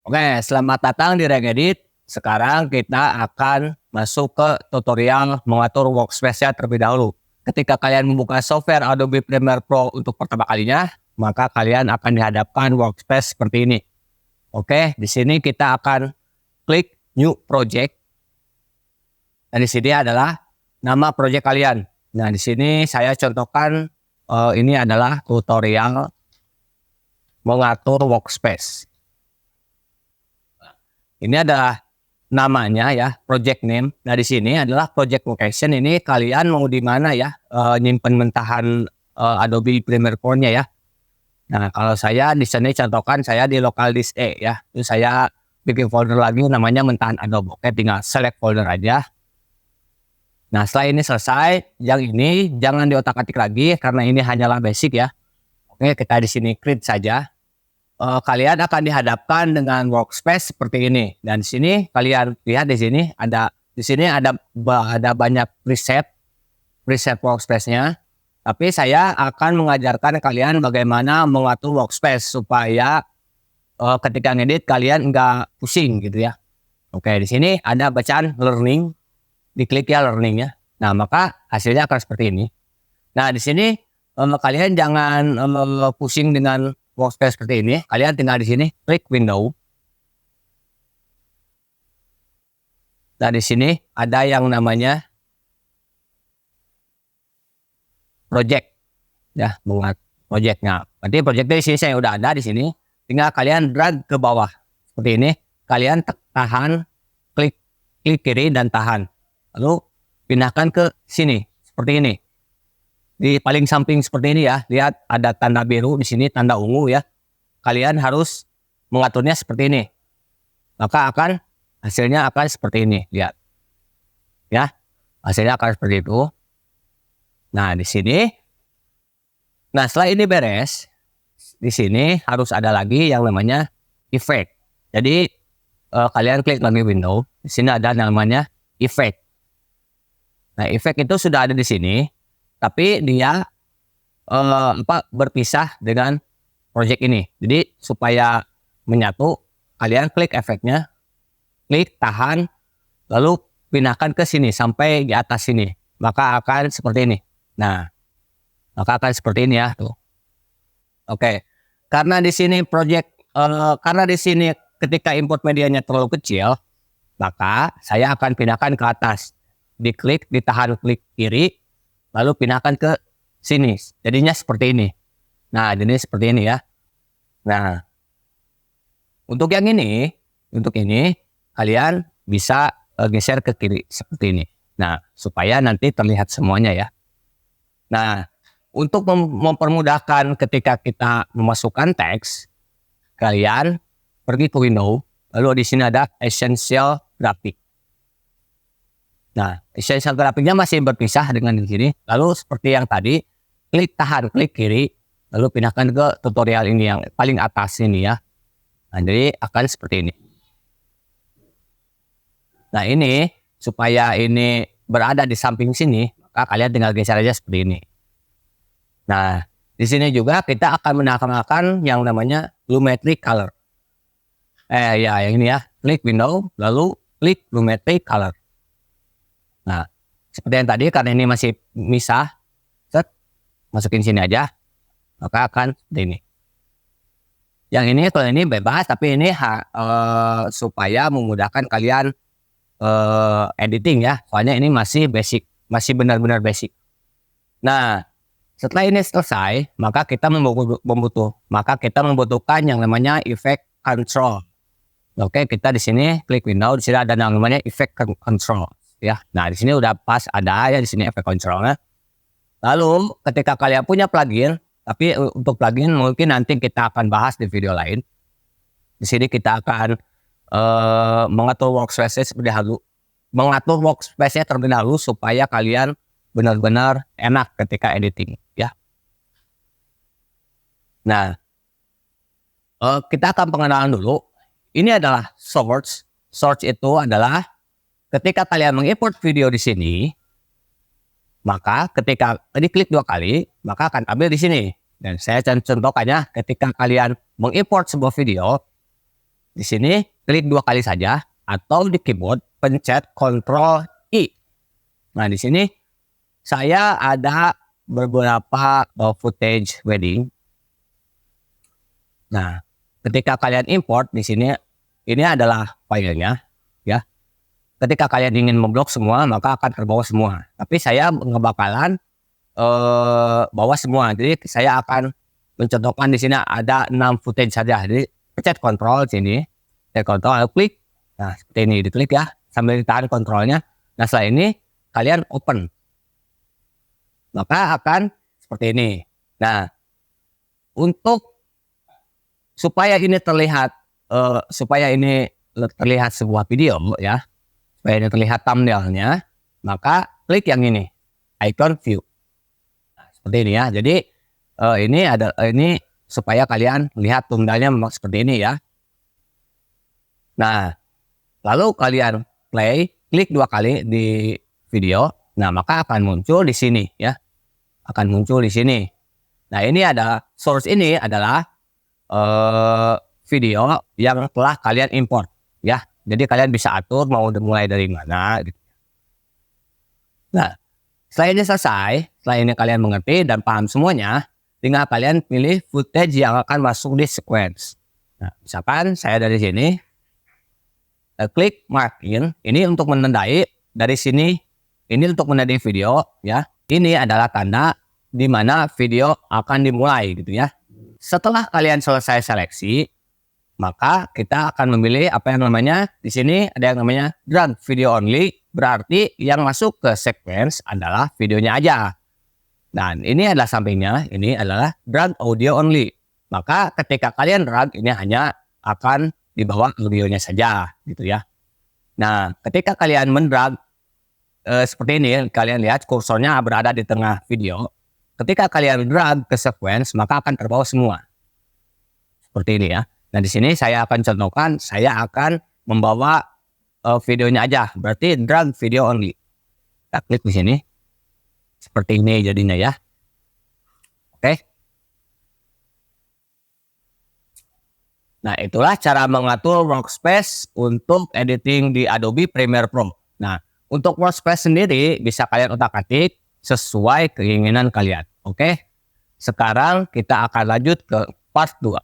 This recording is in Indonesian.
Oke, selamat datang di Regedit. Sekarang kita akan masuk ke tutorial mengatur workspace-nya terlebih dahulu. Ketika kalian membuka software Adobe Premiere Pro untuk pertama kalinya, maka kalian akan dihadapkan workspace seperti ini. Oke, di sini kita akan klik New Project. Dan di sini adalah nama project kalian. Nah, di sini saya contohkan ini adalah tutorial mengatur workspace. Ini adalah namanya ya, project name. Nah, di sini adalah project location. Ini kalian mau di mana ya, nyimpen mentahan Adobe Premiere Pro-nya ya. Nah, kalau saya di sini contohkan saya di local disk E ya. Terus saya bikin folder lagi namanya mentahan Adobe. Oke, tinggal select folder aja. Nah, setelah ini selesai, yang ini jangan diotak-atik lagi karena ini hanyalah basic ya. Oke, kita di sini create saja. Kalian akan dihadapkan dengan workspace seperti ini, dan di sini kalian lihat di sini ada banyak preset workspace-nya. Tapi saya akan mengajarkan kalian bagaimana mengatur workspace supaya ketika ngedit kalian nggak pusing gitu ya. Oke, di sini ada bacaan learning, diklik ya learning ya. Nah, maka hasilnya akan seperti ini. Nah, di sini kalian jangan pusing dengan workspace seperti ini. Kalian tinggal di sini klik window. Nah, di sini ada yang namanya project ya, buat projectnya. Berarti projectnya di sini saya udah ada di sini. Tinggal kalian drag ke bawah seperti ini. Kalian tahan, klik kiri dan tahan. Lalu pindahkan ke sini seperti ini. Di paling samping seperti ini ya, lihat ada tanda biru di sini, tanda ungu ya. Kalian harus mengaturnya seperti ini. Maka hasilnya akan seperti ini, lihat. Ya, hasilnya akan seperti itu. Nah, di sini. Nah, setelah ini beres, di sini harus ada lagi yang namanya effect. Jadi kalian klik lagi window, di sini ada namanya effect. Nah, effect itu sudah ada di sini. Tapi dia berpisah dengan project ini. Jadi supaya menyatu, kalian klik efeknya, klik tahan, lalu pindahkan ke sini sampai di atas sini. Maka akan seperti ini. Nah, maka akan seperti ini ya tuh. Oke. Karena di sini ketika import medianya terlalu kecil, maka saya akan pindahkan ke atas. Diklik, ditahan, klik kiri. Lalu pindahkan ke sini. Jadinya seperti ini. Nah, jadi seperti ini ya. Nah, untuk ini kalian bisa geser ke kiri seperti ini. Nah, supaya nanti terlihat semuanya ya. Nah, untuk mempermudahkan ketika kita memasukkan teks, kalian pergi ke window, lalu di sini ada essential graphic. Nah, essential graphicnya masih berpisah dengan di sini. Lalu seperti yang tadi, klik tahan, klik kiri, lalu pindahkan ke tutorial ini yang paling atas ini ya. Nah, jadi akan seperti ini. Nah, ini supaya ini berada di samping sini, maka kalian tinggal geser aja seperti ini. Nah, di sini juga kita akan menambahkan yang namanya Lumetri Color. Yang ini ya, klik window, lalu klik Lumetri Color. Nah, seperti yang tadi, karena ini masih misah, masukin sini aja, maka akan seperti ini. Yang ini, kalau ini bebas, tapi ini supaya memudahkan kalian editing ya. Soalnya ini masih basic, masih benar-benar basic. Nah, setelah ini selesai, maka kita membutuhkan yang namanya effect control. Oke, kita di sini klik window, di sini ada namanya effect control. Ya, nah di sini udah pas ada ya di sini efek controlnya. Lalu ketika kalian punya plugin, tapi untuk plugin mungkin nanti kita akan bahas di video lain. Di sini kita akan mengatur workspace-nya terlebih dahulu supaya kalian benar-benar enak ketika editing ya. Nah, kita akan pengenalan dulu. Ini adalah source. Source itu adalah ketika kalian mengimport video di sini, maka ketika diklik 2 kali, maka akan tampil di sini. Dan saya contohkannya ketika kalian mengimport sebuah video, di sini klik 2 kali saja, atau di keyboard pencet Ctrl I. Nah, di sini saya ada beberapa footage wedding. Nah, ketika kalian import di sini, ini adalah filenya, ya. Ketika kalian ingin memblok semua, maka akan terbawa semua. Tapi saya nggak bakalan bawa semua. Jadi saya akan mencontohkan di sini ada 6 footage saja. Jadi pencet Ctrl sini, pencet Ctrl, klik. Nah, seperti ini, diklik ya, sambil ditahan kontrolnya. Nah, setelah ini kalian open, maka akan seperti ini. Nah, untuk supaya ini terlihat sebuah video ya, supaya ini terlihat thumbnailnya, maka klik yang ini, icon view. Nah, seperti ini ya. Jadi ini supaya kalian lihat thumbnailnya memang seperti ini ya. Nah, lalu kalian play, klik 2 kali di video. Nah, maka akan muncul di sini ya. Akan muncul di sini. Nah, ini ada source, ini adalah video yang telah kalian import ya. Jadi kalian bisa atur mau mulai dari mana gitu. Nah, setelah ini selesai, setelah ini kalian mengerti dan paham semuanya, tinggal kalian pilih footage yang akan masuk di sequence. Nah, misalkan saya dari sini klik mark in, ini untuk menandai dari sini, ini untuk menandai video ya. Ini adalah tanda di mana video akan dimulai gitu ya. Setelah kalian selesai seleksi, maka kita akan memilih apa yang namanya di sini ada yang namanya drag video only, berarti yang masuk ke sequence adalah videonya aja. Dan ini adalah sampingnya, ini adalah drag audio only. Maka ketika kalian drag, ini hanya akan dibawa audionya saja gitu ya. Nah, ketika kalian mendrag seperti ini, kalian lihat kursornya berada di tengah video. Ketika kalian drag ke sequence, maka akan terbawa semua. Seperti ini ya. Nah, di sini saya akan contohkan, saya akan membawa videonya aja. Berarti drag video only. Kita klik di sini. Seperti ini jadinya ya. Oke. Nah, itulah cara mengatur workspace untuk editing di Adobe Premiere Pro. Nah, untuk workspace sendiri bisa kalian otak-atik sesuai keinginan kalian. Oke. Sekarang kita akan lanjut ke part 2.